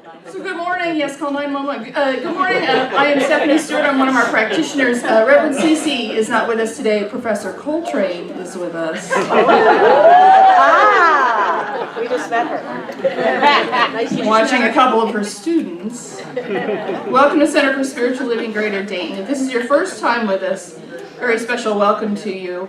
So good morning. Yes, call 911. Good morning. I am Stephanie Stewart. I'm one of our practitioners. Reverend Cece is not with us today. Professor Coltrane is with us. We just met her. Watching a couple of her students. Welcome to Center for Spiritual Living, Greater Dayton. If this is your first time with us, very special welcome to you.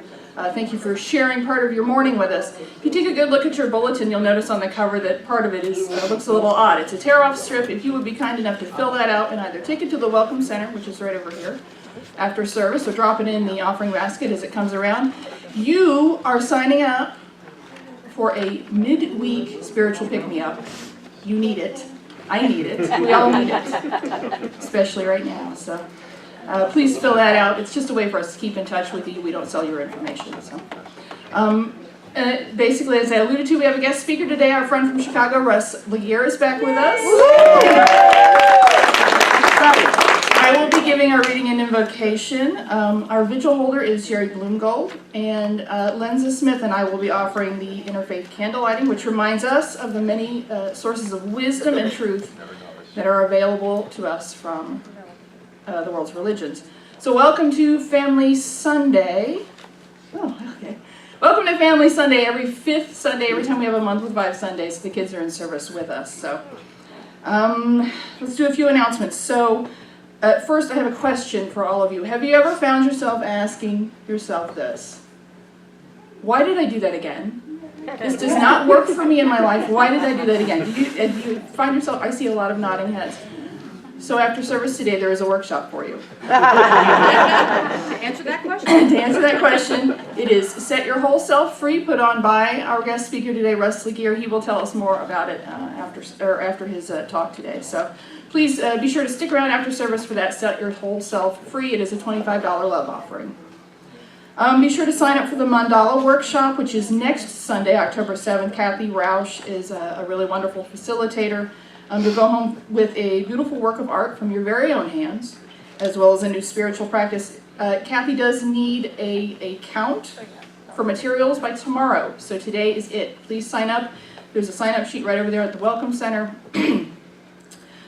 Thank you for sharing part of your morning with us. If you take a good look at your bulletin, you'll notice on the cover that part of it looks a little odd. It's a tear-off strip. If you would be kind enough to fill that out and either take it to the Welcome Center, which is right over here, after service, or drop it in the offering basket as it comes around, you are signing up for a midweek spiritual pick-me-up. You need it. I need it. We all need it, especially right now. So. Please fill that out. It's just a way for us to keep in touch with you. We don't sell your information. So, basically, as I alluded to, we have a guest speaker today. Our friend from Chicago, Russ Legear, is back with us. I will be giving our reading and invocation. Our vigil holder is Jerry Bloomgold, and Lenza Smith and I will be offering the interfaith candle lighting, which reminds us of the many sources of wisdom and truth that are available to us from the world's religions. So welcome to Family Sunday. Oh, okay. Welcome to Family Sunday. Every fifth Sunday, every time we have a month with 5 Sundays, the kids are in service with us. So let's do a few announcements. So first, I have a question for all of you. Have you ever found yourself asking yourself this? Why did I do that again? This does not work for me in my life. Why did I do that again? Do you find yourself, I see a lot of nodding heads. So after service today, there is a workshop for you. To answer that question? It is Set Your Whole Self Free, put on by our guest speaker today, Russ Legear. He will tell us more about it after his talk today. So please be sure to stick around after service for that Set Your Whole Self Free. It is a $25 love offering. Be sure to sign up for the Mandela workshop, which is next Sunday, October 7th. Kathy Roush is a really wonderful facilitator. You'll go home with a beautiful work of art from your very own hands, as well as a new spiritual practice. Kathy does need a count for materials by tomorrow, so today is it. Please sign up. There's a sign-up sheet right over there at the Welcome Center.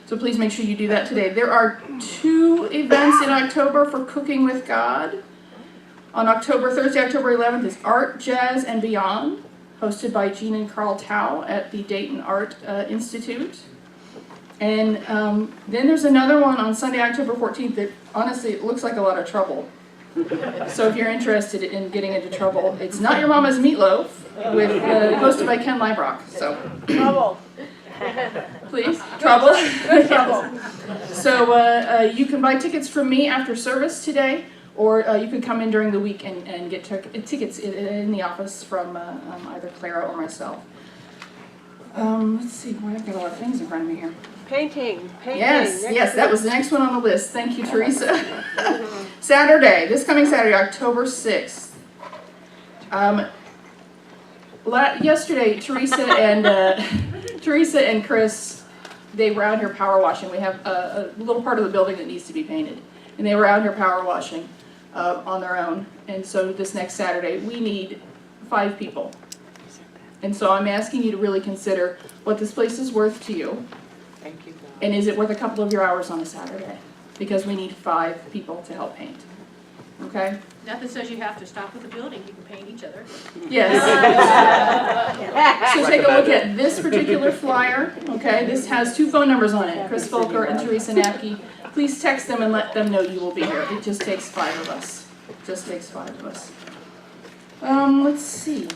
So please make sure you do that today. There are 2 events in October for Cooking with God. On Thursday, October 11th is Art, Jazz, and Beyond, hosted by Jean and Carl Tao at the Dayton Art Institute. And then there's another one on Sunday, October 14th that honestly it looks like a lot of trouble. So if you're interested in getting into trouble, it's Not Your Mama's Meatloaf, with hosted by Ken Librock. So Trouble. Please, trouble. Trouble. So you can buy tickets from me after service today, or you can come in during the week and get tickets in the office from either Clara or myself. Let's see, I've got a lot of things in front of me here. Painting. Yes, that was the next one on the list. Thank you, Teresa. Saturday, this coming Saturday, October 6th. Yesterday, Teresa and Chris, they were out here power washing. We have a little part of the building that needs to be painted, and they were out here power washing on their own. And so this next Saturday, we need 5 people. And so I'm asking you to really consider what this place is worth to you. Thank you, God. And is it worth a couple of your hours on a Saturday? Because we need 5 people to help paint. Okay? Nothing says you have to stop with the building. You can paint each other. Yes. So take a look at this particular flyer. Okay? This has 2 phone numbers on it, Chris Volker and Teresa Napke. Please text them and let them know you will be here. It just takes 5 of us. Just takes 5 of us. Let's see.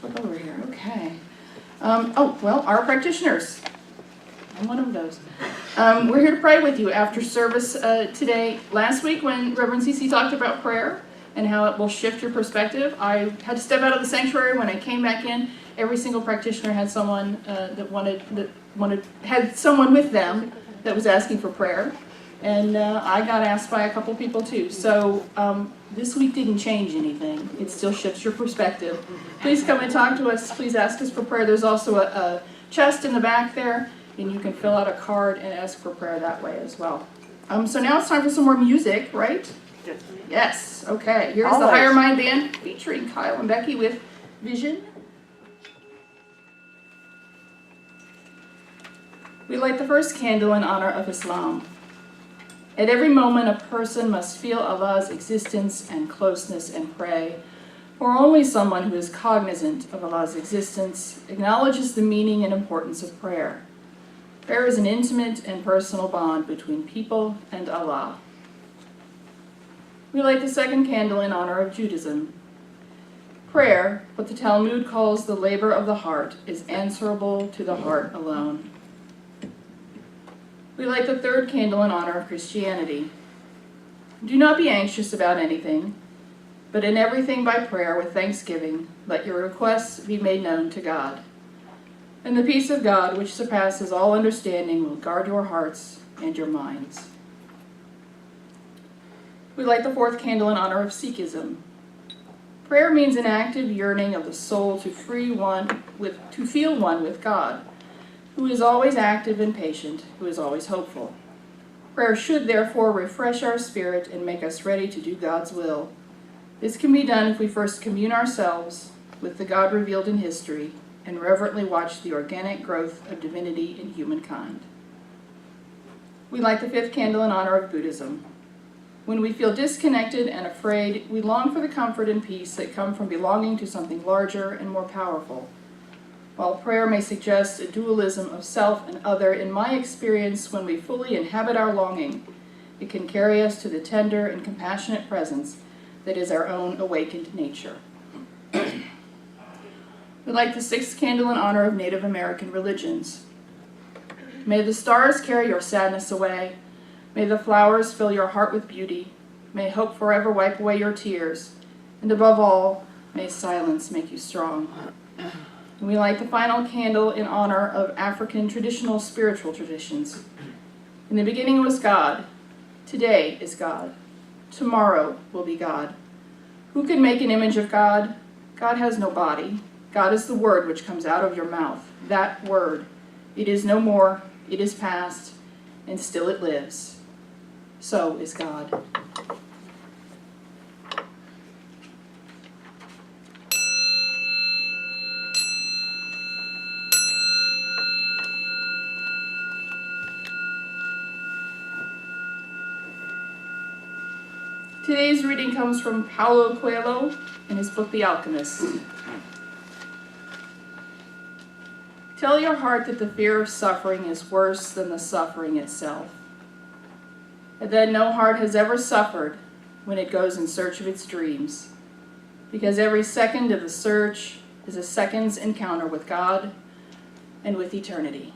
Flip over here. Okay. Our practitioners. I'm one of those. We're here to pray with you after service today. Last week when Reverend Cece talked about prayer and how it will shift your perspective, I had to step out of the sanctuary. When I came back in, every single practitioner had someone had someone with them that was asking for prayer. And I got asked by a couple people too. So this week didn't change anything. It still shifts your perspective. Please come and talk to us. Please ask us for prayer. There's also a chest in the back there, and you can fill out a card and ask for prayer that way as well. So now it's time for some more music, right? Yes. Okay. Here's the Higher Mind Band featuring Kyle and Becky with Vision. We light the first candle in honor of Islam. At every moment, a person must feel Allah's existence and closeness and pray, for only someone who is cognizant of Allah's existence acknowledges the meaning and importance of prayer. Prayer is an intimate and personal bond between people and Allah. We light the second candle in honor of Judaism. Prayer, what the Talmud calls the labor of the heart, is answerable to the heart alone. We light the third candle in honor of Christianity. Do not be anxious about anything, but in everything by prayer with thanksgiving, let your requests be made known to God. And the peace of God, which surpasses all understanding, will guard your hearts and your minds. We light the fourth candle in honor of Sikhism. Prayer means an active yearning of the soul to feel one with God, who is always active and patient, who is always hopeful. Prayer should therefore refresh our spirit and make us ready to do God's will. This can be done if we first commune ourselves with the God revealed in history and reverently watch the organic growth of divinity in humankind. We light the fifth candle in honor of Buddhism. When we feel disconnected and afraid, we long for the comfort and peace that come from belonging to something larger and more powerful. While prayer may suggest a dualism of self and other, in my experience, when we fully inhabit our longing, it can carry us to the tender and compassionate presence that is our own awakened nature. We light the sixth candle in honor of Native American religions. May the stars carry your sadness away. May the flowers fill your heart with beauty. May hope forever wipe away your tears. And above all, may silence make you strong. And we light the final candle in honor of African traditional spiritual traditions. In the beginning was God. Today is God. Tomorrow will be God. Who can make an image of God? God has no body. God is the word which comes out of your mouth. That word. It is no more. It is past. And still it lives. So is God. Today's reading comes from Paulo Coelho in his book, The Alchemist. Tell your heart that the fear of suffering is worse than the suffering itself, and that no heart has ever suffered when it goes in search of its dreams, because every second of the search is a second's encounter with God and with eternity.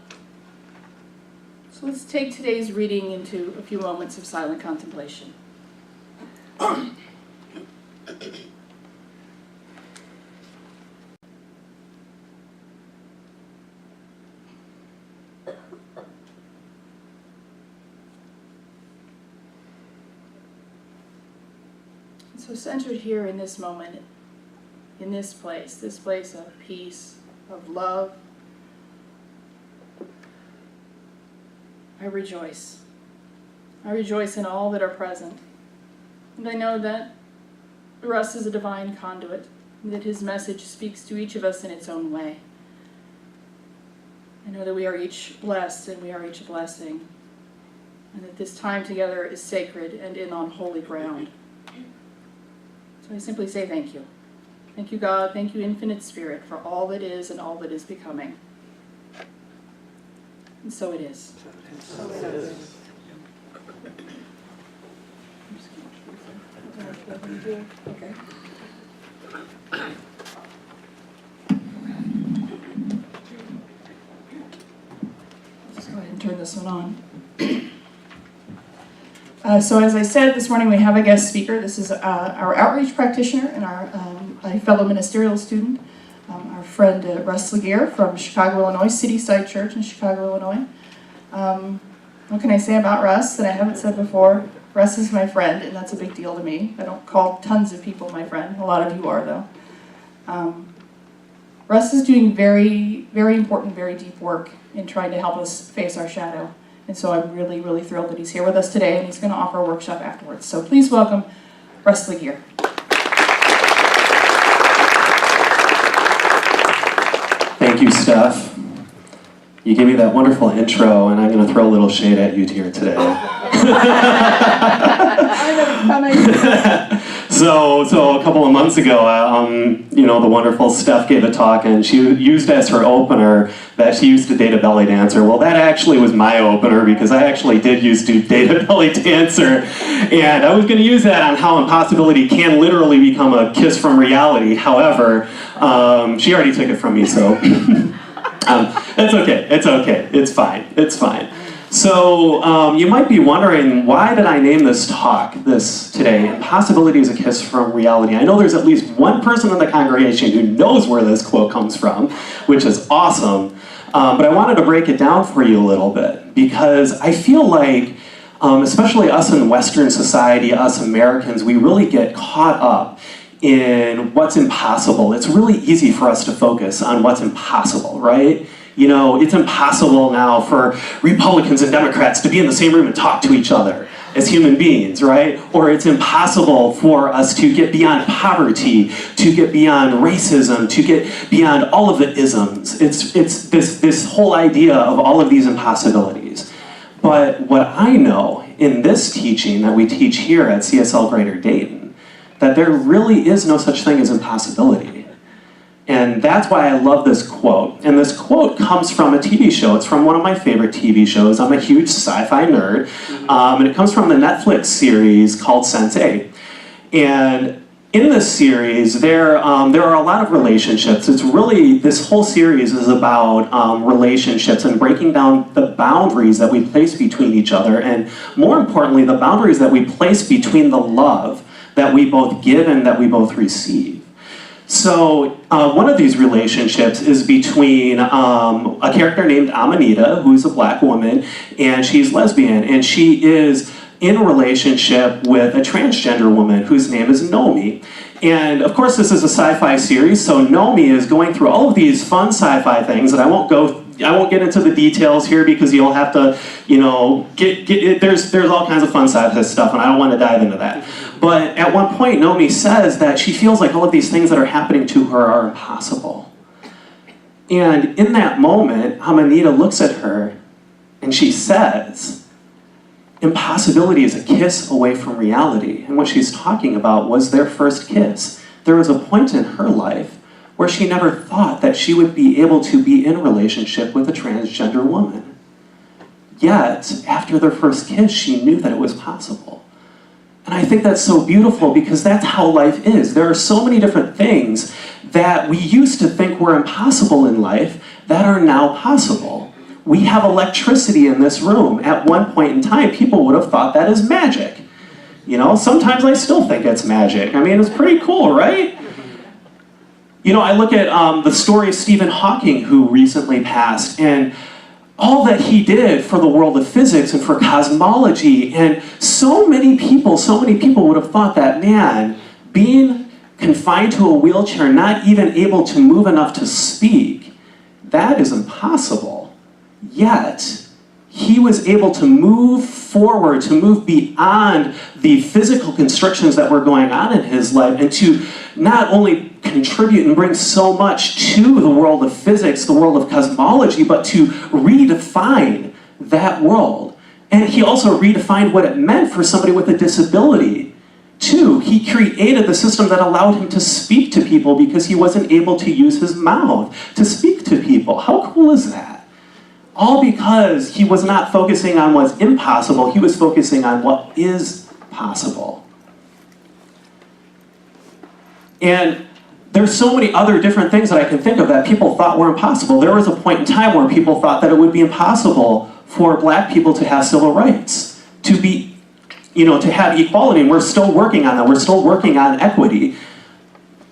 So let's take today's reading into a few moments of silent contemplation. So centered here in this moment, in this place of peace, of love, I rejoice. I rejoice in all that are present. And I know that Russ is a divine conduit, and that his message speaks to each of us in its own way. I know that we are each blessed and we are each a blessing, and that this time together is sacred and in on holy ground. So I simply say thank you. Thank you, God. Thank you, Infinite Spirit, for all that is and all that is becoming. And so it is. So it is. Okay. Let's go ahead and turn this one on. So as I said, this morning we have a guest speaker. This is our outreach practitioner and a fellow ministerial student, our friend Russ Legear from Chicago, Illinois, City Side Church in Chicago, Illinois. What can I say about Russ that I haven't said before? Russ is my friend, and that's a big deal to me. I don't call tons of people my friend. A lot of you are, though. Russ is doing very, very important, very deep work in trying to help us face our shadow. And so I'm really, really thrilled that he's here with us today, and he's going to offer a workshop afterwards. So please welcome Russ Legear. Thank you, Steph. You gave me that wonderful intro, and I'm going to throw a little shade at you here today. So a couple of months ago, the wonderful Steph gave a talk, and she used as her opener that she used to date a belly dancer. Well, that actually was my opener, because I actually did used to date a belly dancer, and I was going to use that on how impossibility can literally become a kiss from reality. However, she already took it from me, so it's okay. It's fine. So you might be wondering, why did I name this talk today, Impossibility is a Kiss from Reality? I know there's at least one person in the congregation who knows where this quote comes from, which is awesome. But I wanted to break it down for you a little bit, because I feel like, especially us in Western society, us Americans, we really get caught up in what's impossible. It's really easy for us to focus on what's impossible, right? It's impossible now for Republicans and Democrats to be in the same room and talk to each other as human beings, right? Or it's impossible for us to get beyond poverty, to get beyond racism, to get beyond all of the isms. It's this whole idea of all of these impossibilities. But what I know in this teaching that we teach here at CSL Greater Dayton, that there really is no such thing as impossibility. And that's why I love this quote. And this quote comes from a TV show. It's from one of my favorite TV shows. I'm a huge sci-fi nerd. And it comes from the Netflix series called Sense8. And in this series, there are a lot of relationships. It's really, this whole series is about relationships and breaking down the boundaries that we place between each other. And more importantly, the boundaries that we place between the love that we both give and that we both receive. So one of these relationships is between a character named Amanita, who's a black woman, and she's lesbian, and she is in a relationship with a transgender woman whose name is Nomi. And of course this is a sci-fi series, so Nomi is going through all of these fun sci-fi things, and I won't get into the details here because you'll have to, there's all kinds of fun sci-fi stuff, and I don't want to dive into that. But at one point, Nomi says that she feels like all of these things that are happening to her are impossible. And in that moment, Amanita looks at her and she says, impossibility is a kiss away from reality. And what she's talking about was their first kiss. There was a point in her life where she never thought that she would be able to be in a relationship with a transgender woman. Yet, after their first kiss, she knew that it was possible. And I think that's so beautiful, because that's how life is. There are so many different things that we used to think were impossible in life that are now possible. We have electricity in this room. At one point in time, people would have thought that is magic. Sometimes I still think it's magic. I mean, it's pretty cool, right? I look at the story of Stephen Hawking, who recently passed, and all that he did for the world of physics and for cosmology, and so many people would have thought that, man, being confined to a wheelchair, not even able to move enough to speak, that is impossible. Yet, he was able to move forward, to move beyond the physical constrictions that were going on in his life, and to not only contribute and bring so much to the world of physics, the world of cosmology, but to redefine that world. And he also redefined what it meant for somebody with a disability, too. He created the system that allowed him to speak to people because he wasn't able to use his mouth to speak to people. How cool is that? All because he was not focusing on what's impossible, he was focusing on what is possible. And there's so many other different things that I can think of that people thought were impossible. There was a point in time where people thought that it would be impossible for black people to have civil rights, to have equality, and we're still working on that. We're still working on equity.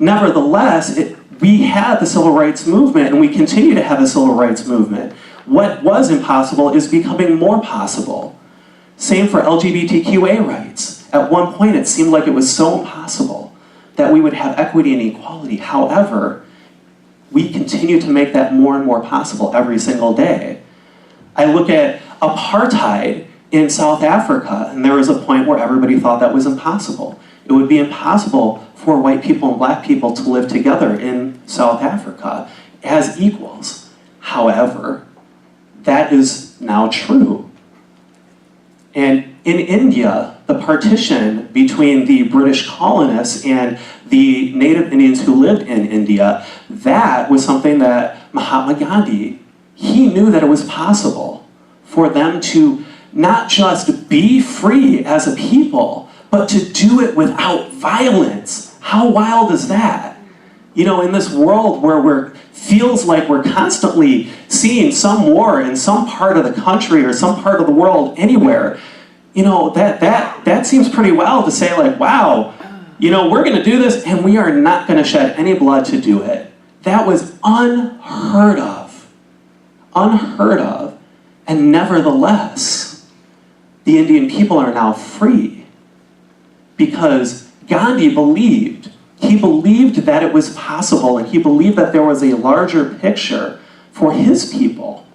Nevertheless, we had the civil rights movement, and we continue to have the civil rights movement. What was impossible is becoming more possible. Same for LGBTQA rights. At one point, it seemed like it was so impossible that we would have equity and equality. However, we continue to make that more and more possible every single day. I look at apartheid in South Africa, and there was a point where everybody thought that was impossible. It would be impossible for white people and black people to live together in South Africa as equals. However, that is now true. And in India, the partition between the British colonists and the native Indians who lived in India, that was something that Mahatma Gandhi, he knew that it was possible for them to not just be free as a people, but to do it without violence. How wild is that? You know, in this world where feels like we're constantly seeing some war in some part of the country or some part of the world anywhere, you know, that seems pretty wild to say, like, wow, you know, we're going to do this and we are not going to shed any blood to do it. That was unheard of. Unheard of. And nevertheless, the Indian people are now free because Gandhi believed. He believed that it was possible, and he believed that there was a larger picture for his people.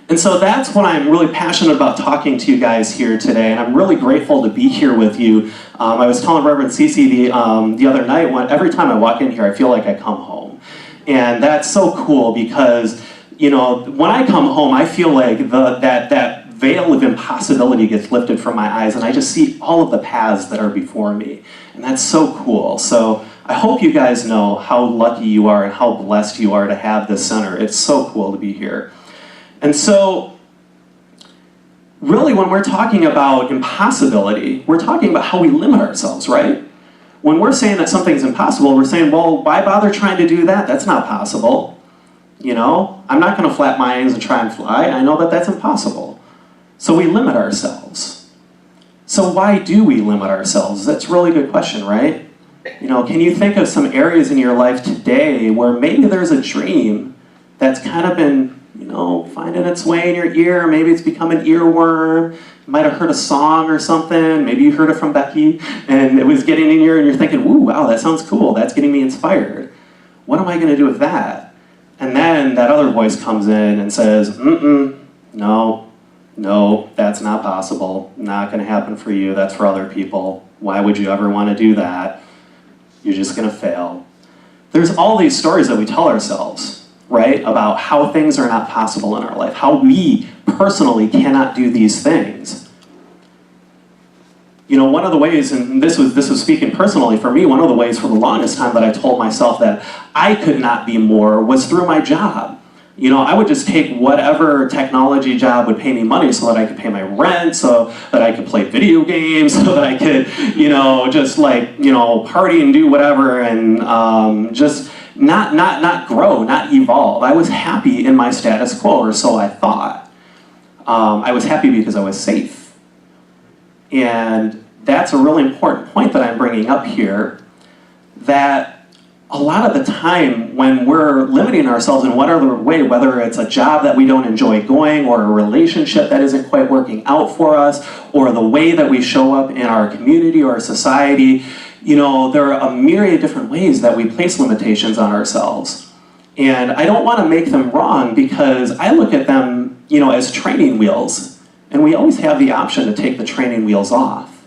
And so that's what I'm really passionate about talking to you guys here today, and I'm really grateful to be here with you. I was telling Reverend Cece the other night, every time I walk in here, I feel like I come home. And that's so cool because, you know, when I come home, I feel like that veil of impossibility gets lifted from my eyes, and I just see all of the paths that are before me. And that's so cool. So I hope you guys know how lucky you are and how blessed you are to have this center. It's so cool to be here. And so, really, when we're talking about impossibility, we're talking about how we limit ourselves, right? When we're saying that something's impossible, we're saying, well, why bother trying to do that? That's not possible. You know, I'm not going to flap my wings and try and fly. I know that that's impossible. So we limit ourselves. So why do we limit ourselves? That's a really good question, right? You know, can you think of some areas in your life today where maybe there's a dream that's kind of been, you know, finding its way in your ear? Maybe it's become an earworm. You might have heard a song or something. Maybe you heard it from Becky, and it was getting in your ear, and you're thinking, ooh, wow, that sounds cool. That's getting me inspired. What am I going to do with that? And then that other voice comes in and says, no, that's not possible. Not going to happen for you. That's for other people. Why would you ever want to do that? You're just going to fail. There's all these stories that we tell ourselves, right, about how things are not possible in our life, how we personally cannot do these things. You know, one of the ways, and this was speaking personally for me, one of the ways for the longest time that I told myself that I could not be more was through my job. You know, I would just take whatever technology job would pay me money so that I could pay my rent, so that I could play video games, so that I could, you know, just like, you know, party and do whatever, and just not grow, not evolve. I was happy in my status quo, or so I thought. I was happy because I was safe. And that's a really important point that I'm bringing up here, that a lot of the time when we're limiting ourselves in whatever way, whether it's a job that we don't enjoy going, or a relationship that isn't quite working out for us, or the way that we show up in our community or our society, you know, there are a myriad of different ways that we place limitations on ourselves. And I don't want to make them wrong, because I look at them, you know, as training wheels, and we always have the option to take the training wheels off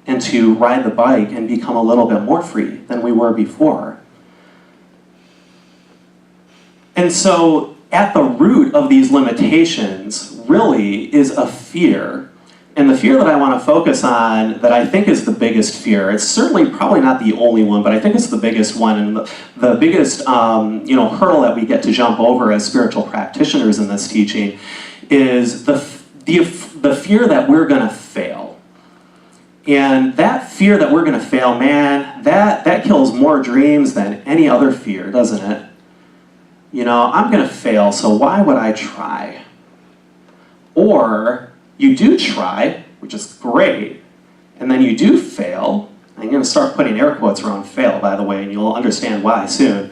and to ride the bike and become a little bit more free than we were before. And so at the root of these limitations really is a fear. And the fear that I want to focus on, that I think is the biggest fear, it's certainly probably not the only one, but I think it's the biggest one, and the biggest you know, hurdle that we get to jump over as spiritual practitioners in this teaching is the fear that we're going to fail. And that fear that we're going to fail, man, that kills more dreams than any other fear, doesn't it? You know, I'm going to fail, so why would I try? Or you do try, which is great, and then you do fail. I'm going to start putting air quotes around fail, by the way, and you'll understand why soon.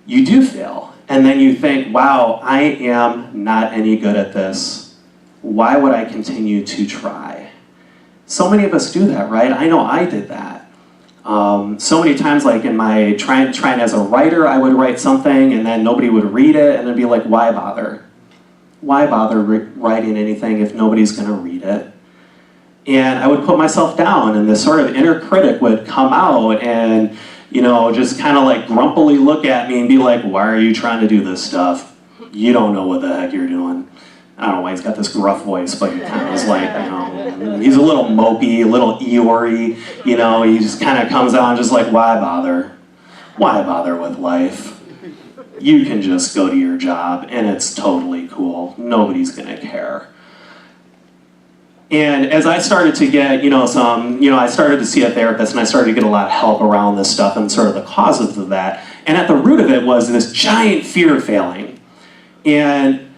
You do fail, and then you think, wow, I am not any good at this. Why would I continue to try? So many of us do that, right? I know I did that. So many times, like in my trying as a writer, I would write something and then nobody would read it, and then be like, why bother? Why bother writing anything if nobody's going to read it? And I would put myself down, and this sort of inner critic would come out and, you know, just kind of like grumpily look at me and be like, why are you trying to do this stuff? you don't know what the heck you're doing. I don't know why he's got this gruff voice, but he kind of is like, he's a little mopey, a little Eeyore, he just kind of comes out and just like, why bother? Why bother with life? You can just go to your job and it's totally cool. Nobody's gonna care. And as I started to get, I started to see a therapist and I started to get a lot of help around this stuff and sort of the causes of that. And at the root of it was this giant fear of failing. And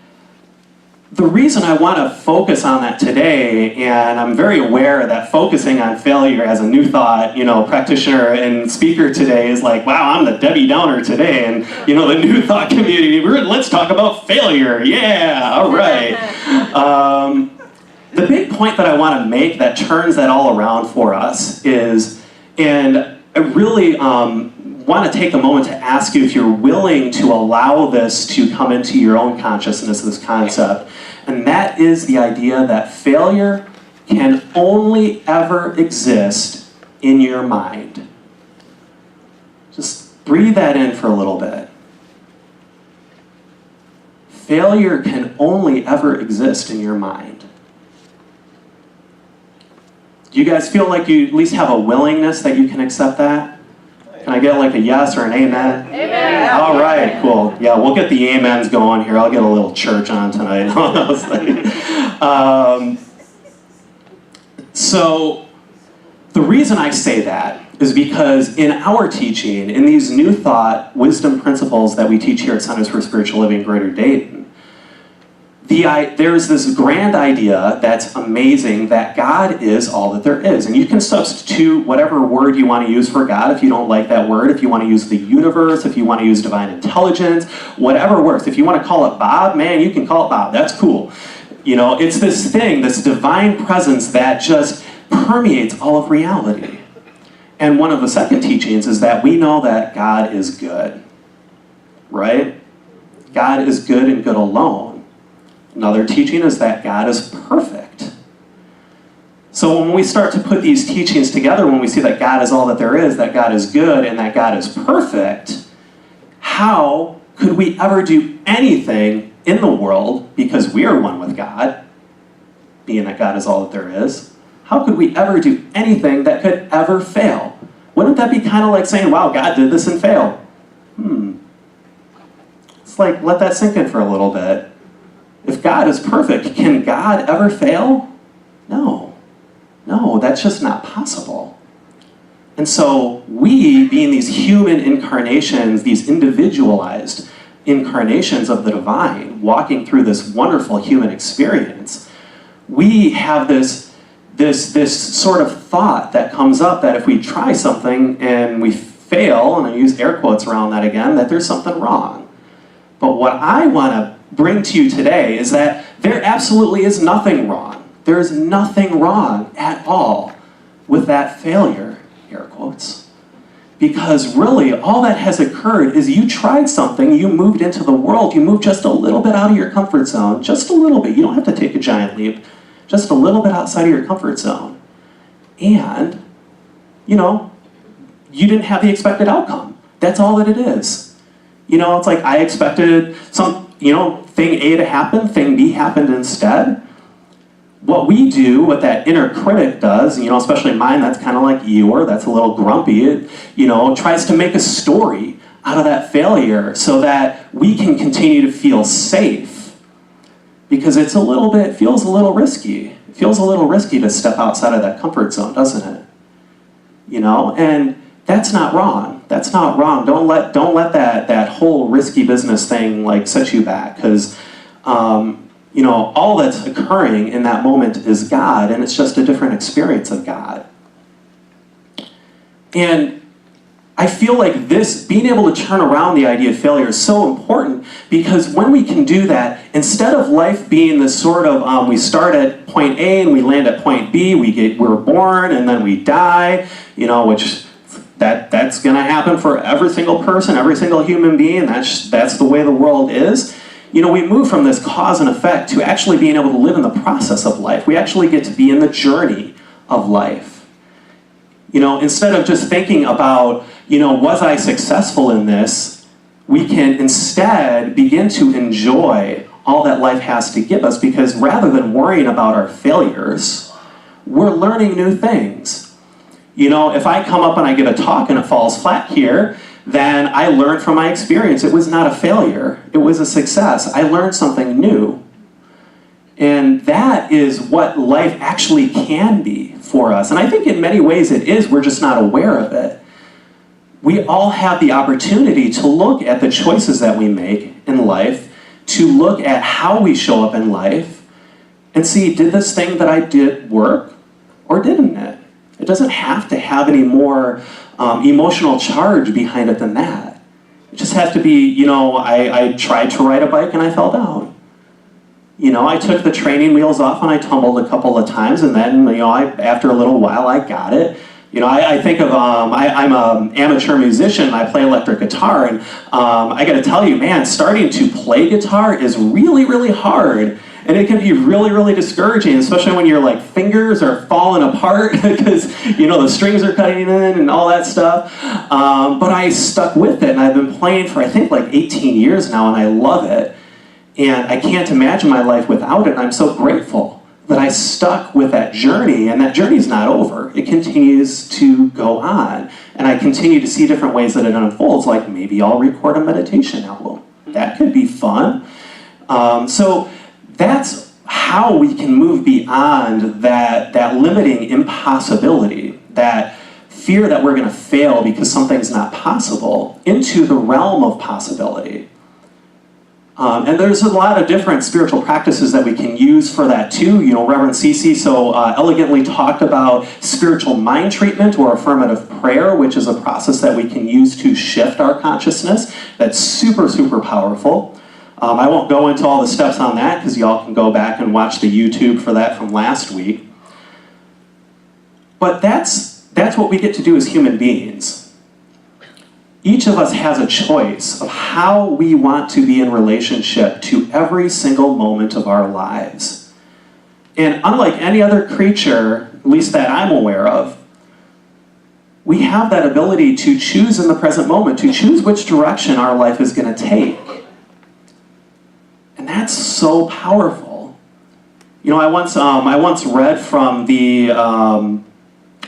the reason I want to focus on that today, and I'm very aware that focusing on failure as a New Thought, practitioner and speaker today is like, wow, I'm the Debbie Downer today, and the New Thought community, let's talk about failure, yeah, all right. The big point that I want to make that turns that all around for us is, and I really want to take a moment to ask you if you're willing to allow this to come into your own consciousness, this concept. And that is the idea that failure can only ever exist in your mind. Just breathe that in for a little bit. Failure can only ever exist in your mind. Do you guys feel like you at least have a willingness that you can accept that? Can I get like a yes or an amen? Amen. All right, cool. Yeah, we'll get the amens going here. I'll get a little church on tonight. So the reason I say that is because in our teaching, in these New Thought wisdom principles that we teach here at Centers for Spiritual Living Greater Dayton, there's this grand idea that's amazing that God is all that there is. And you can substitute whatever word you want to use for God if you don't like that word, if you want to use the universe, if you want to use divine intelligence, whatever works. If you want to call it Bob, man, you can call it Bob. That's cool. It's this thing, this divine presence that just permeates all of reality. And one of the second teachings is that we know that God is good, right? God is good and good alone. Another teaching is that God is perfect. So when we start to put these teachings together, when we see that God is all that there is, that God is good, and that God is perfect, how could we ever do anything in the world, because we are one with God, being that God is all that there is, how could we ever do anything that could ever fail? Wouldn't that be kind of like saying, wow, God did this and failed? It's like, let that sink in for a little bit. If God is perfect, can God ever fail? No, that's just not possible. And so we, being these human incarnations, these individualized incarnations of the divine, walking through this wonderful human experience, we have this sort of thought that comes up that if we try something and we fail, and I use air quotes around that again, that there's something wrong. But what I want to bring to you today is that there absolutely is nothing wrong. There is nothing wrong at all with that failure, air quotes. Because really, all that has occurred is you tried something, you moved into the world, you moved just a little bit out of your comfort zone, just a little bit. You don't have to take a giant leap, just a little bit outside of your comfort zone. And, you didn't have the expected outcome. That's all that it is. It's like I expected some, thing A to happen, thing B happened instead. What we do, what that inner critic does, especially mine, that's kind of like Eeyore, that's a little grumpy, it, tries to make a story out of that failure so that we can continue to feel safe. Because feels a little risky. It feels a little risky to step outside of that comfort zone, doesn't it? And that's not wrong. That's not wrong. Don't let that whole risky business thing set you back, because all that's occurring in that moment is God, and it's just a different experience of God. And I feel like being able to turn around the idea of failure is so important, because when we can do that, instead of life being this sort of, we start at point A and we land at point B, we're born and then we die, which that's going to happen for every single person, every single human being. That's the way the world is. We move from this cause and effect to actually being able to live in the process of life. We actually get to be in the journey of life. Instead of just thinking about, was I successful in this? we can instead begin to enjoy all that life has to give us, because rather than worrying about our failures, we're learning new things. You know, if I come up and I give a talk and it falls flat here, then I learned from my experience. It was not a failure, it was a success. I learned something new. And that is what life actually can be for us. And I think in many ways it is, we're just not aware of it. We all have the opportunity to look at the choices that we make in life, to look at how we show up in life, and see, did this thing that I did work, or didn't it? It doesn't have to have any more emotional charge behind it than that. It just has to be, you know, I tried to ride a bike and I fell down. You know, I took the training wheels off and I tumbled a couple of times, and then, you know, after a little while I got it. You know, I think of, I'm an amateur musician, I play electric guitar, and I gotta tell you, man, starting to play guitar is really, really hard. And it can be really, really discouraging, especially when your like fingers are falling apart because, you know, the strings are cutting in and all that stuff. But I stuck with it, and I've been playing for I think like 18 years now, and I love it. And I can't imagine my life without it, and I'm so grateful that I stuck with that journey, and that journey's not over. It continues to go on, and I continue to see different ways that it unfolds, like maybe I'll record a meditation album. That could be fun. So that's how we can move beyond that limiting impossibility, that fear that we're going to fail because something's not possible, into the realm of possibility. And there's a lot of different spiritual practices that we can use for that too. You know, Reverend Cece so elegantly talked about spiritual mind treatment or affirmative prayer, which is a process that we can use to shift our consciousness. That's super, super powerful. I won't go into all the steps on that because y'all can go back and watch the YouTube for that from last week. But that's what we get to do as human beings. Each of us has a choice of how we want to be in relationship to every single moment of our lives. And unlike any other creature, at least that I'm aware of, we have that ability to choose in the present moment, to choose which direction our life is going to take. And that's so powerful. You know, I once read from the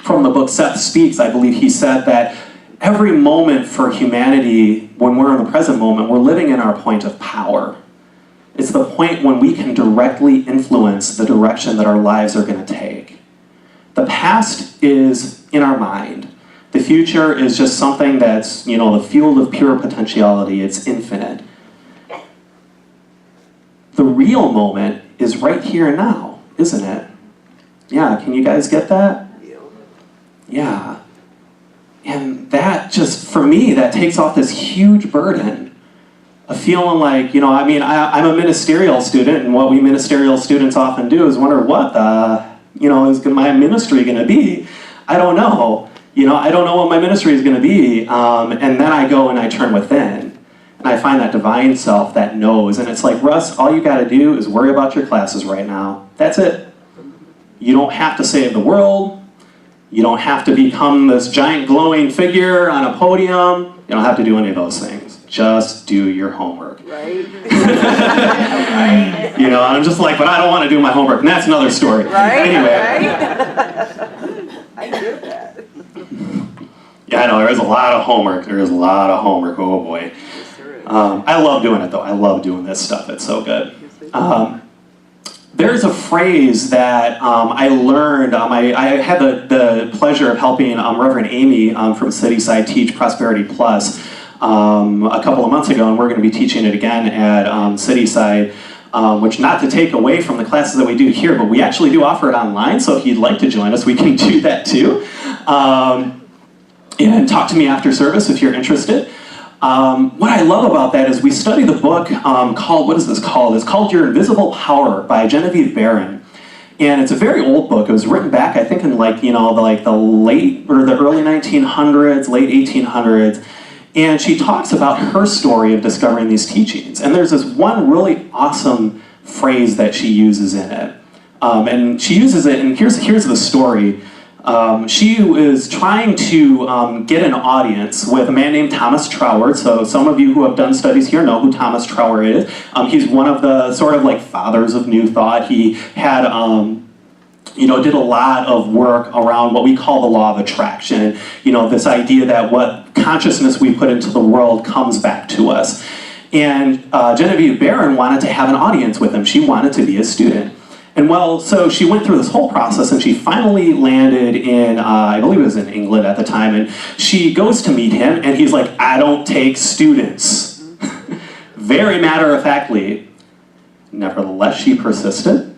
book Seth Speaks. I believe he said that every moment for humanity, when we're in the present moment, we're living in our point of power. It's the point when we can directly influence the direction that our lives are going to take. The past is in our mind. The future is just something that's, you know, the field of pure potentiality. It's infinite. The real moment is right here and now, isn't it? Yeah, can you guys get that? Yeah. And that just, for me, that takes off this huge burden of feeling like, you know, I mean, I'm a ministerial student, and what we ministerial students often do is wonder what you know, is my ministry going to be? I don't know. You know, I don't know what my ministry is going to be. And then I go and I turn within, and I find that divine self that knows. And it's like, Russ, all you got to do is worry about your classes right now. That's it. You don't have to save the world. You don't have to become this giant glowing figure on a podium. You don't have to do any of those things. Just do your homework. Right? You know, and I'm just like, but I don't want to do my homework. And that's another story. Right? Anyway. Right? I get that. Yeah, I know, there is a lot of homework. There is a lot of homework. Oh, boy. Yes, there is. I love doing it, though. I love doing this stuff. It's so good. There's a phrase that I learned. I had the pleasure of helping Reverend Amy from Cityside teach Prosperity Plus a couple of months ago, and we're going to be teaching it again at Cityside, which, not to take away from the classes that we do here, but we actually do offer it online, so if you'd like to join us, we can do that too. And talk to me after service if you're interested. What I love about that is we study the book called, what is this called? It's called Your Invisible Power by Genevieve Barron. And it's a very old book. It was written back, I think, in like, you know, the late, or the early 1900s, late 1800s. And she talks about her story of discovering these teachings. And there's this one really awesome phrase that she uses in it. And she uses it, and here's the story. She was trying to get an audience with a man named Thomas Troward. So some of you who have done studies here know who Thomas Troward is. He's one of the sort of like fathers of New Thought. He had, did a lot of work around what we call the law of attraction. This idea that what consciousness we put into the world comes back to us. And Genevieve Barron wanted to have an audience with him. She wanted to be a student. And so she went through this whole process and she finally landed in, I believe it was in England at the time, and she goes to meet him and he's like, I don't take students. Very matter-of-factly. Nevertheless, she persisted.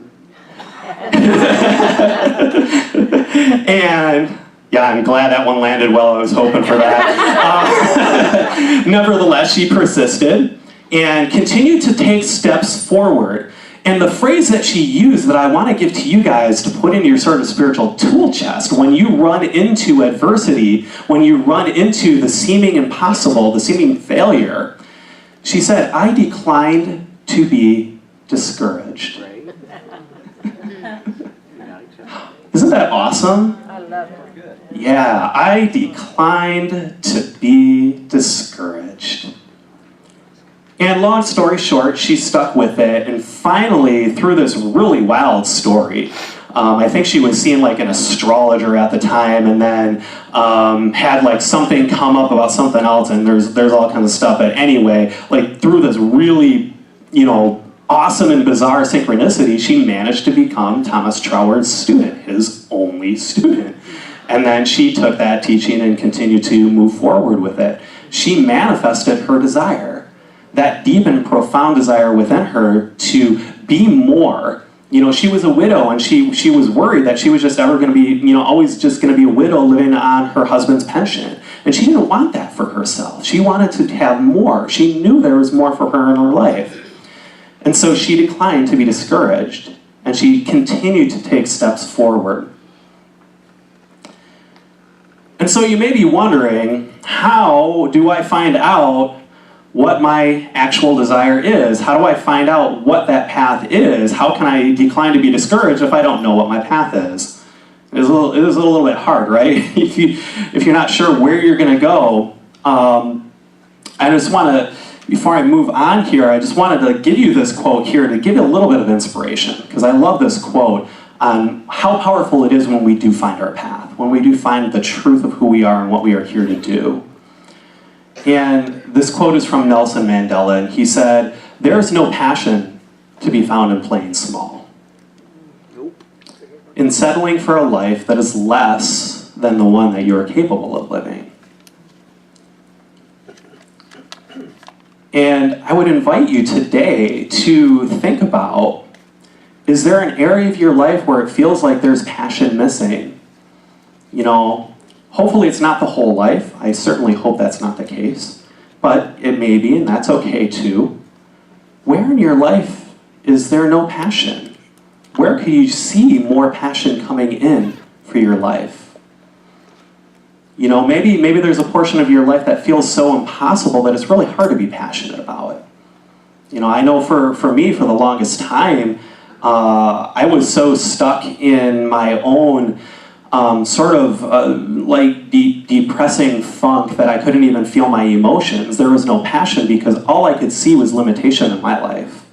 And yeah, I'm glad that one landed well. I was hoping for that. Nevertheless, she persisted and continued to take steps forward. And the phrase that she used that I want to give to you guys to put in your sort of spiritual tool chest, when you run into adversity, when you run into the seeming impossible, the seeming failure, she said, I declined to be discouraged. Right? Isn't that awesome? I love it. Yeah, I declined to be discouraged. And long story short, she stuck with it, and finally, through this really wild story, I think she was seeing like an astrologer at the time, and then had like something come up about something else, and there's all kinds of stuff. But anyway, like through this really, awesome and bizarre synchronicity, she managed to become Thomas Troward's student, his only student. And then she took that teaching and continued to move forward with it. She manifested her desire. That deep and profound desire within her to be more. She was a widow and she was worried that she was just ever going to be, always just going to be a widow living on her husband's pension. And she didn't want that for herself. She wanted to have more. She knew there was more for her in her life. And so she declined to be discouraged and she continued to take steps forward. And so you may be wondering, how do I find out what my actual desire is? How do I find out what that path is? How can I decline to be discouraged if I don't know what my path is? It is a little bit hard, right? If you're not sure where you're going to go. I just want to, before I move on here, I just wanted to give you this quote here to give you a little bit of inspiration, because I love this quote on how powerful it is when we do find our path, when we do find the truth of who we are and what we are here to do. And this quote is from Nelson Mandela, and he said, "There is no passion to be found in playing small. In settling for a life that is less than the one that you are capable of living." And I would invite you today to think about, is there an area of your life where it feels like there's passion missing? Hopefully it's not the whole life. I certainly hope that's not the case. But it may be, and that's okay too. Where in your life is there no passion? Where could you see more passion coming in for your life? Maybe there's a portion of your life that feels so impossible that it's really hard to be passionate about it. I know for me, for the longest time, I was so stuck in my own depressing funk that I couldn't even feel my emotions. There was no passion because all I could see was limitation in my life.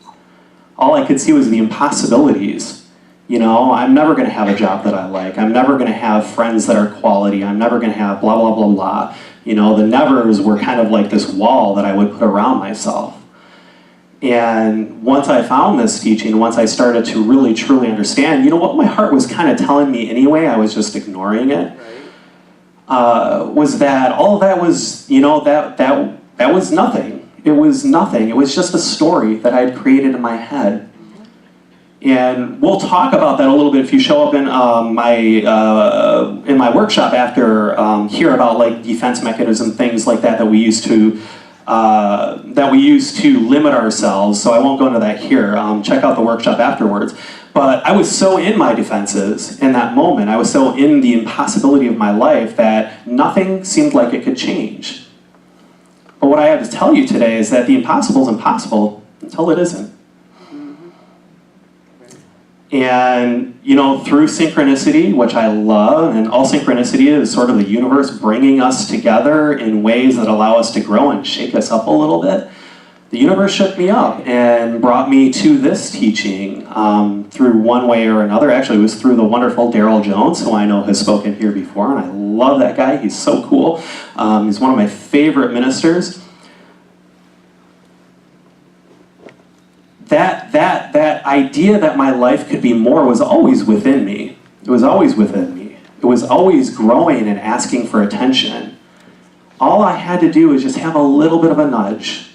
All I could see was the impossibilities. I'm never going to have a job that I like. I'm never going to have friends that are quality. I'm never going to have blah, blah, blah, blah. The nevers were kind of like this wall that I would put around myself. And once I found this teaching, once I started to really truly understand, what my heart was kind of telling me anyway, I was just ignoring it, was that all of that was, that was nothing. It was nothing. It was just a story that I had created in my head. And we'll talk about that a little bit if you show up in my workshop after, hear about like defense mechanism, things like that we use to limit ourselves. So I won't go into that here. Check out the workshop afterwards. But I was so in my defenses in that moment. I was so in the impossibility of my life that nothing seemed like it could change. But what I have to tell you today is that the impossible is impossible until it isn't. And, through synchronicity, which I love, and all synchronicity is sort of the universe bringing us together in ways that allow us to grow and shake us up a little bit. The universe shook me up and brought me to this teaching through one way or another. Actually, it was through the wonderful Daryl Jones, who I know has spoken here before, and I love that guy. He's so cool. He's one of my favorite ministers. That idea that my life could be more was always within me. It was always within me. It was always growing and asking for attention. All I had to do was just have a little bit of a nudge.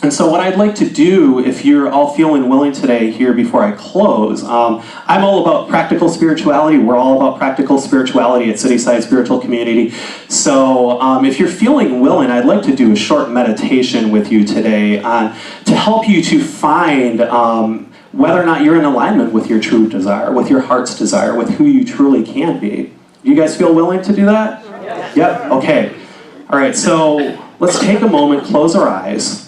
And so what I'd like to do, if you're all feeling willing today here before I close, I'm all about practical spirituality. We're all about practical spirituality at Cityside Spiritual Community. So if you're feeling willing, I'd like to do a short meditation with you today to help you to find whether or not you're in alignment with your true desire, with your heart's desire, with who you truly can be. You guys feel willing to do that? Yes. Yep, okay. All right, so let's take a moment, close our eyes.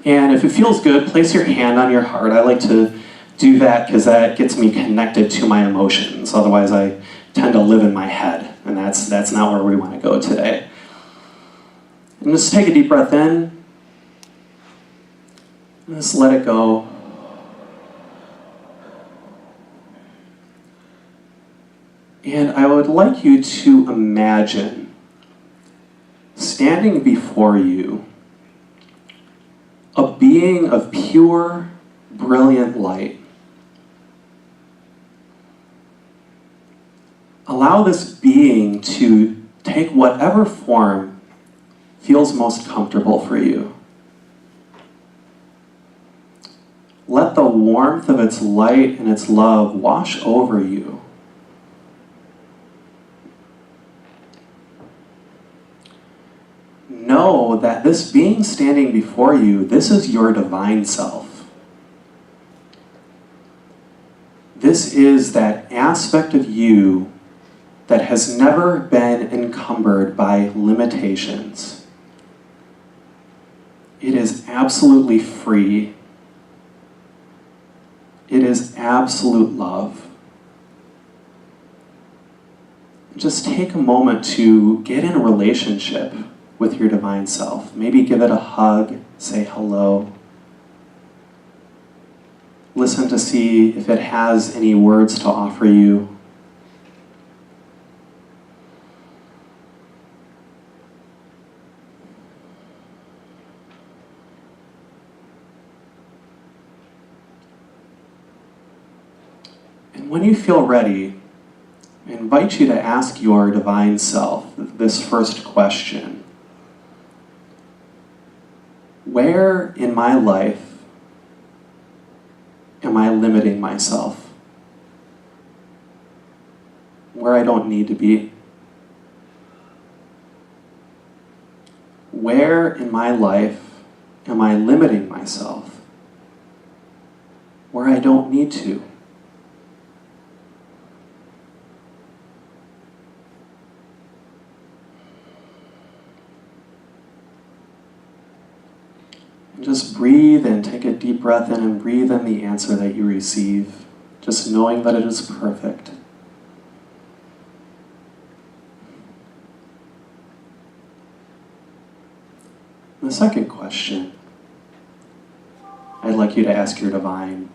And if it feels good, place your hand on your heart. I like to do that because that gets me connected to my emotions. Otherwise, I tend to live in my head, and that's not where we want to go today. And just take a deep breath in. And just let it go. And I would like you to imagine standing before you a being of pure, brilliant light. Allow this being to take whatever form feels most comfortable for you. Let the warmth of its light and its love wash over you. Know that this being standing before you, this is your divine self. This is that aspect of you that has never been encumbered by limitations. It is absolutely free. It is absolute love. Just take a moment to get in a relationship with your divine self. Maybe give it a hug, say hello. Listen to see if it has any words to offer you. And when you feel ready, I invite you to ask your divine self this first question. Where in my life am I limiting myself? Where I don't need to be? Where in my life am I limiting myself? Where I don't need to? Just breathe and take a deep breath in and breathe in the answer that you receive, just knowing that it is perfect. The second question I'd like you to ask your divine.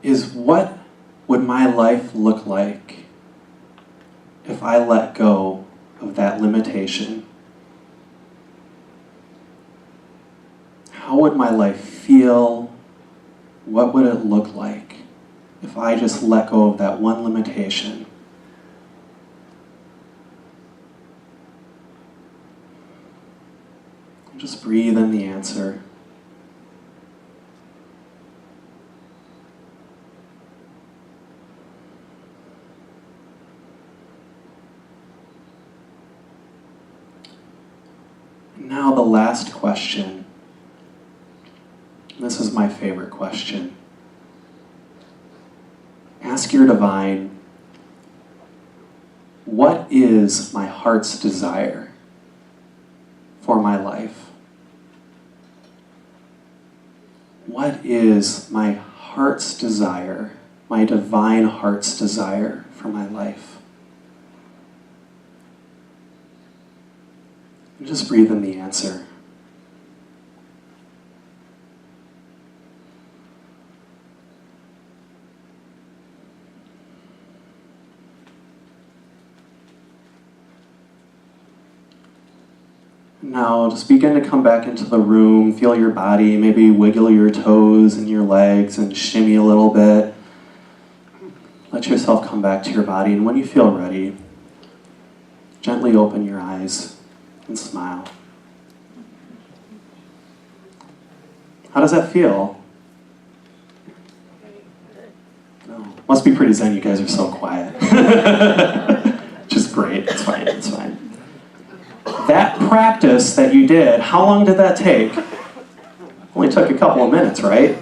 Is what would my life look like if I let go of that limitation? How would my life feel? What would it look like if I just let go of that one limitation? Just breathe in the answer. Now the last question. This is my favorite question. Ask your divine, what is my heart's desire for my life? What is my heart's desire, my divine heart's desire for my life? And just breathe in the answer. Now, just begin to come back into the room, feel your body, maybe wiggle your toes and your legs and shimmy a little bit. Let yourself come back to your body, and when you feel ready, gently open your eyes and smile. How does that feel? No. Must be pretty zen, you guys are so quiet. Which is great, it's fine, it's fine. That practice that you did, how long did that take? Only took a couple of minutes, right?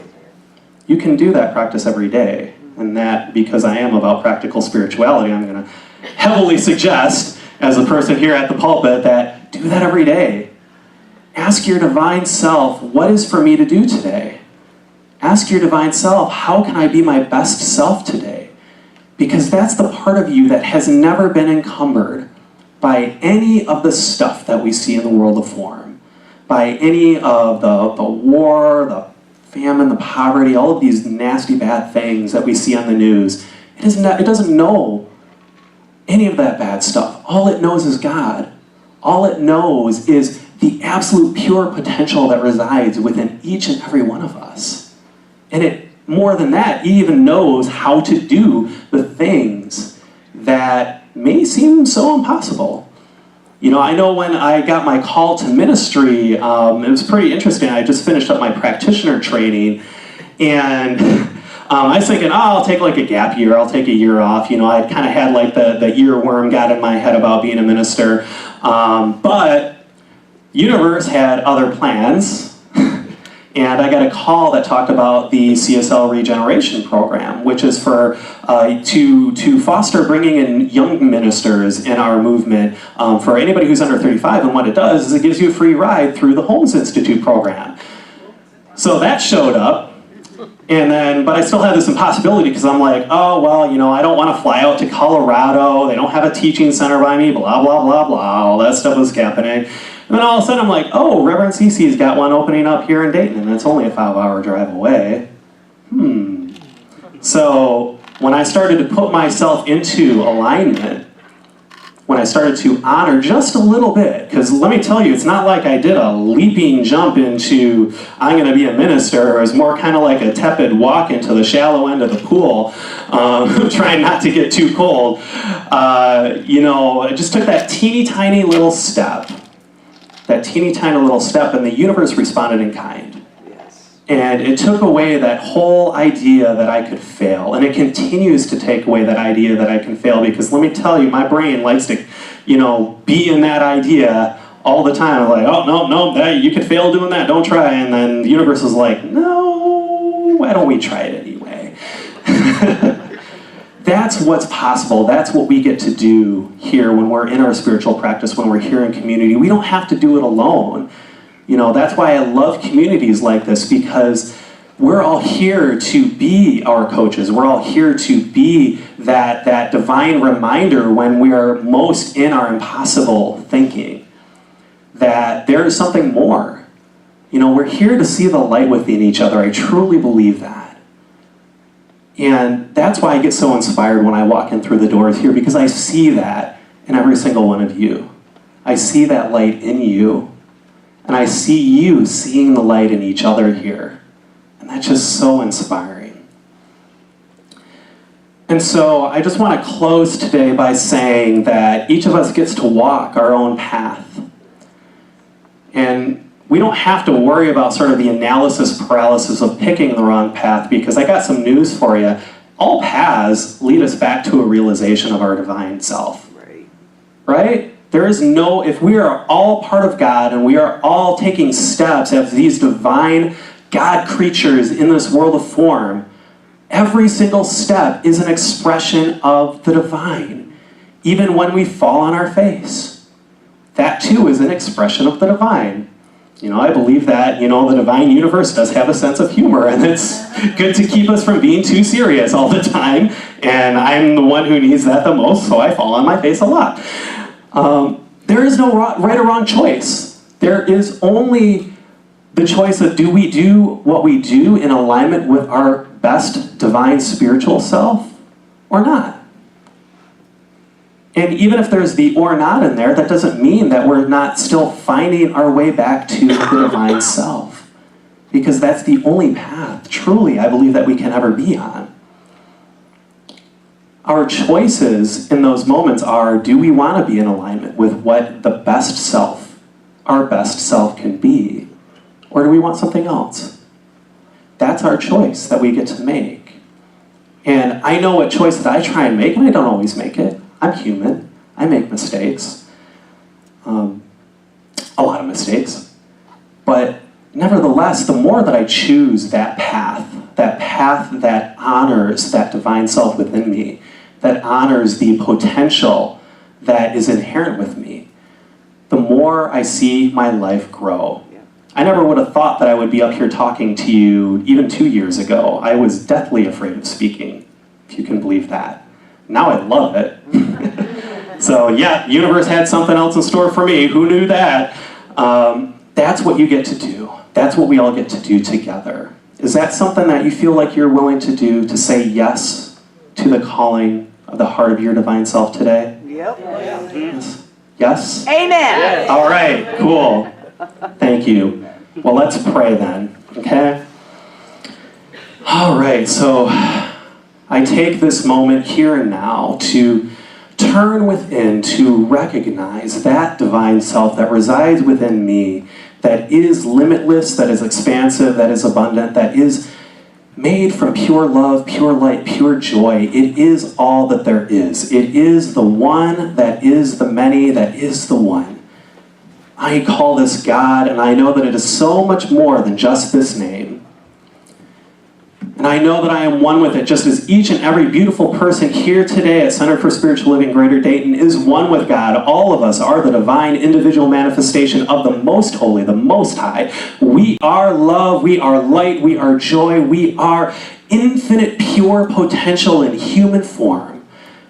You can do that practice every day. And that, because I am about practical spirituality, I'm going to heavily suggest, as a person here at the pulpit, that do that every day. Ask your divine self, what is for me to do today? Ask your divine self, how can I be my best self today? Because that's the part of you that has never been encumbered by any of the stuff that we see in the world of form, by any of the war, the famine, the poverty, all of these nasty bad things that we see on the news. It doesn't know any of that bad stuff. All it knows is God. All it knows is the absolute pure potential that resides within each and every one of us. And it, more than that, it even knows how to do the things that may seem so impossible. You know, I know when I got my call to ministry, it was pretty interesting. I just finished up my practitioner training, and I was thinking, oh, I'll take like a gap year, I'll take a year off. You know, I kind of had like the earworm got in my head about being a minister. But universe had other plans. And I got a call that talked about the CSL Regeneration Program, which is for to foster bringing in young ministers in our movement for anybody who's under 35. And what it does is it gives you a free ride through the Holmes Institute program. So that showed up, and then, but I still had this impossibility because I'm like, oh, well, you know, I don't want to fly out to Colorado. They don't have a teaching center by me, blah, blah, blah, blah. All that stuff was happening. And then all of a sudden I'm like, oh, Reverend Cece's got one opening up here in Dayton, and it's only a 5-hour drive away. So when I started to put myself into alignment, when I started to honor just a little bit, because let me tell you, it's not like I did a leaping jump into, I'm going to be a minister. It was more kind of like a tepid walk into the shallow end of the pool, trying not to get too cold. You know, I just took that teeny tiny little step. That teeny tiny little step, and the universe responded in kind. Yes. And it took away that whole idea that I could fail, and it continues to take away that idea that I can fail, because let me tell you, my brain likes to, you know, be in that idea all the time. I'm like, oh, no, you could fail doing that, don't try. And then the universe is like, no, why don't we try it anyway? That's what's possible. That's what we get to do here when we're in our spiritual practice, when we're here in community. We don't have to do it alone. You know, that's why I love communities like this, because we're all here to be our coaches. We're all here to be that divine reminder when we are most in our impossible thinking, that there is something more. You know, we're here to see the light within each other. I truly believe that. And that's why I get so inspired when I walk in through the doors here, because I see that in every single one of you. I see that light in you, and I see you seeing the light in each other here. And that's just so inspiring. And so I just want to close today by saying that each of us gets to walk our own path. And we don't have to worry about sort of the analysis paralysis of picking the wrong path, because I got some news for you. All paths lead us back to a realization of our divine self. Right? There is no, if we are all part of God and we are all taking steps as these divine God creatures in this world of form, every single step is an expression of the divine, even when we fall on our face. that too is an expression of the divine. I believe that, the divine universe does have a sense of humor, and it's good to keep us from being too serious all the time, and I'm the one who needs that the most, so I fall on my face a lot. There is no right or wrong choice. There is only the choice of, do we do what we do in alignment with our best divine spiritual self or not? And even if there's the or not in there, that doesn't mean that we're not still finding our way back to the divine self. Because that's the only path, truly, I believe, that we can ever be on. Our choices in those moments are, do we want to be in alignment with what the best self, our best self can be? Or do we want something else? That's our choice that we get to make. And I know what choice that I try and make, and I don't always make it. I'm human. I make mistakes. A lot of mistakes. But nevertheless, the more that I choose that path that honors that divine self within me, that honors the potential that is inherent with me, the more I see my life grow. I never would have thought that I would be up here talking to you even 2 years ago. I was deathly afraid of speaking, if you can believe that. Now I love it. So yeah, the universe had something else in store for me. Who knew that? That's what you get to do. That's what we all get to do together. Is that something that you feel like you're willing to do, to say yes to the calling of the heart of your divine self today? Yep. Yes? Yes? Amen. All right, cool. Thank you. Well, let's pray then, okay? All right, so I take this moment here and now to turn within, to recognize that divine self that resides within me, that is limitless, that is expansive, that is abundant, that is made from pure love, pure light, pure joy. It is all that there is. It is the one that is the many, that is the one. I call this God, and I know that it is so much more than just this name. And I know that I am one with it, just as each and every beautiful person here today at Center for Spiritual Living Greater Dayton is one with God. All of us are the divine individual manifestation of the Most Holy, the Most High. We are love, we are light, we are joy, we are infinite pure potential in human form.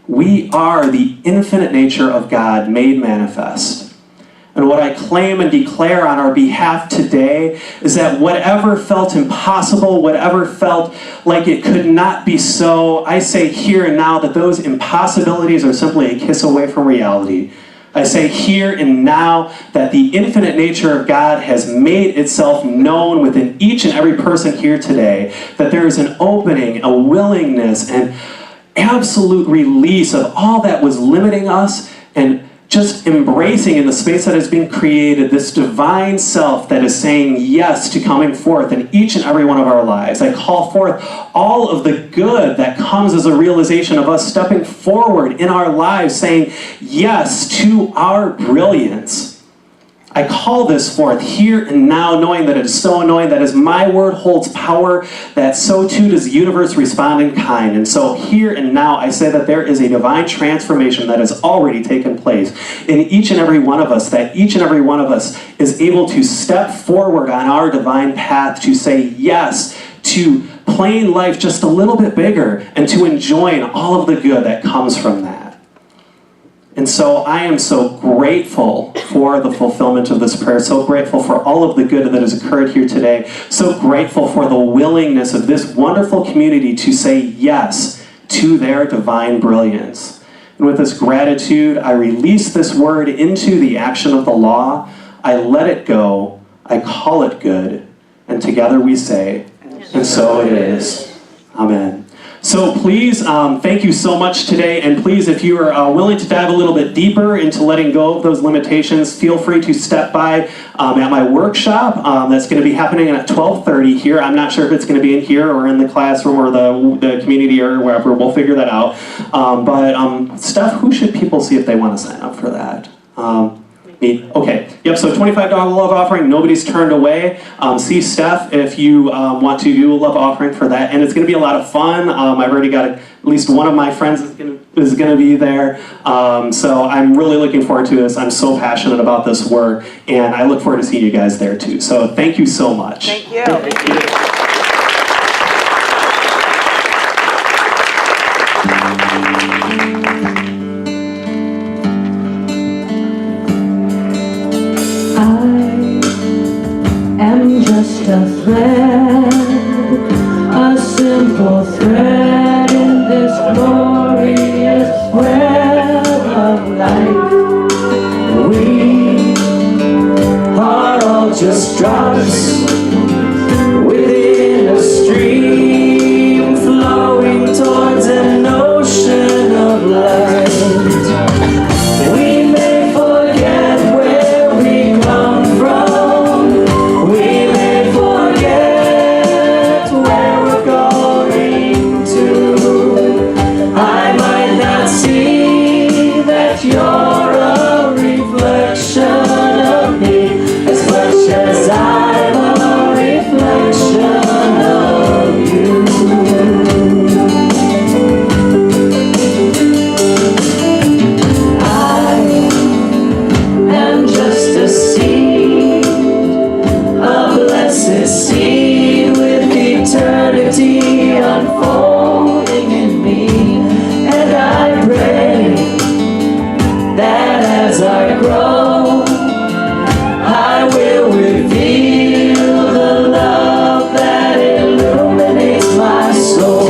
We are the infinite nature of God made manifest. And what I claim and declare on our behalf today is that whatever felt impossible, whatever felt like it could not be so, I say here and now that those impossibilities are simply a kiss away from reality. I say here and now that the infinite nature of God has made itself known within each and every person here today, that there is an opening, a willingness, and absolute release of all that was limiting us, and just embracing in the space that has been created this divine self that is saying yes to coming forth in each and every one of our lives. I call forth all of the good that comes as a realization of us stepping forward in our lives, saying yes to our brilliance. I call this forth here and now, knowing that it is so annoying that as my word holds power, that so too does the universe respond in kind. And so here and now, I say that there is a divine transformation that has already taken place in each and every one of us, that each and every one of us is able to step forward on our divine path to say yes to playing life just a little bit bigger and to enjoying all of the good that comes from that. And so I am so grateful for the fulfillment of this prayer, so grateful for all of the good that has occurred here today, so grateful for the willingness of this wonderful community to say yes to their divine brilliance. And with this gratitude, I release this word into the action of the law. I let it go. I call it good. And together we say, and so it is. Amen. So please, thank you so much today, and please, if you are willing to dive a little bit deeper into letting go of those limitations, feel free to step by at my workshop that's going to be happening at 12:30 here. I'm not sure if it's going to be in here or in the classroom or the community or wherever. We'll figure that out. But Steph, who should people see if they want to sign up for that? Me? Okay. Yep, so $25 love offering, nobody's turned away. See Steph if you want to do a love offering for that, and it's going to be a lot of fun. I've already got at least one of my friends is going to be there, so I'm really looking forward to this. I'm so passionate about this work, and I look forward to seeing you guys there too. So thank you so much. Thank you. Thank you. Just a thread, a simple thread in this glorious web of life. We are all just drops within a stream flowing towards an ocean of light. We may forget where we come from. You're a reflection of me, as much as I'm a reflection of you. I am just a seed, a blessed seed with eternity unfolding in me, and I pray that as I grow, I will reveal the love that illuminates my soul.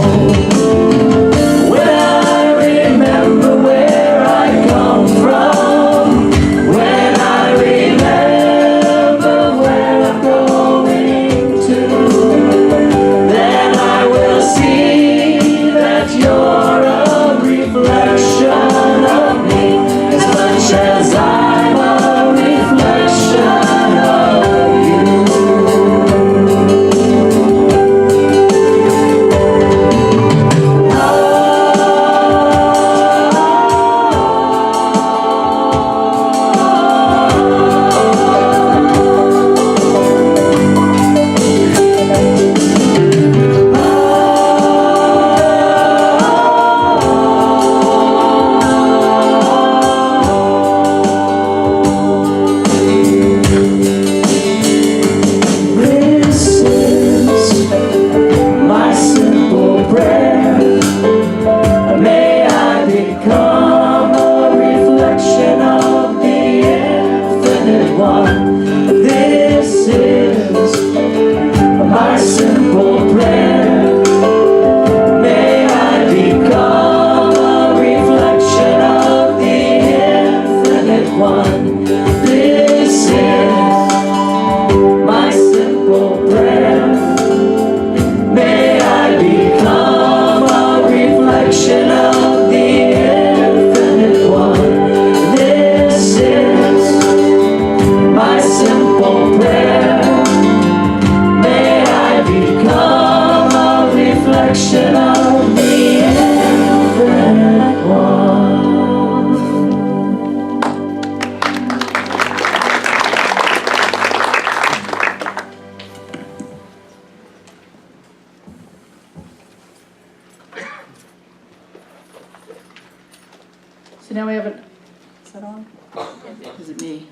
When I remember where I come from, when I remember where I'm going to, then I will see that you're a reflection of me, as I'm a reflection of you. So now we have is that on? Is it me?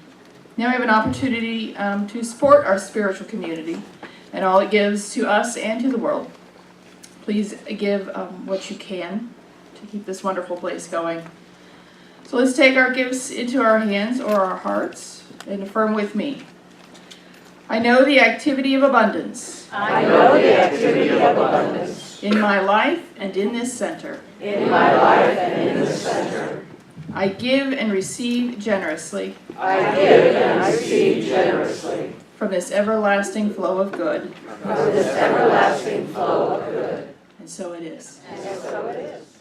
Now we have an opportunity to support our spiritual community and all it gives to us and to the world. Please give what you can to keep this wonderful place going. So let's take our gifts into our hands or our hearts and affirm with me. I know the activity of abundance. I know the activity of abundance. In my life and in this center. In my life and in this center. I give and receive generously. I give and receive generously. From this everlasting flow of good. From this everlasting flow of good. And so it is. And so it is.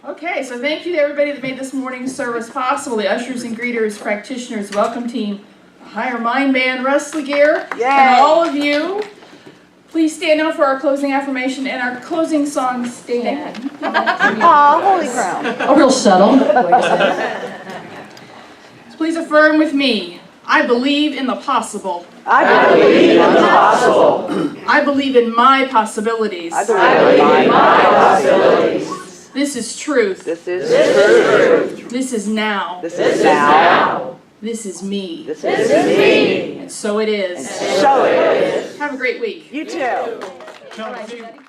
Okay, so thank you to everybody that made this morning's service possible. The ushers and greeters, practitioners, welcome team, Higher Mind Band, Russ, Legear, and all of you. Please stand now for our closing affirmation and our closing song, Stand. Aw, holy ground. Oh, real subtle. So please affirm with me. I believe in the possible. I believe in the possible. I believe in my possibilities. I believe in my possibilities. This is truth. This is truth. This is now. This is now. This is me. This is me. And so it is. So it is. Have a great week. You too. All right,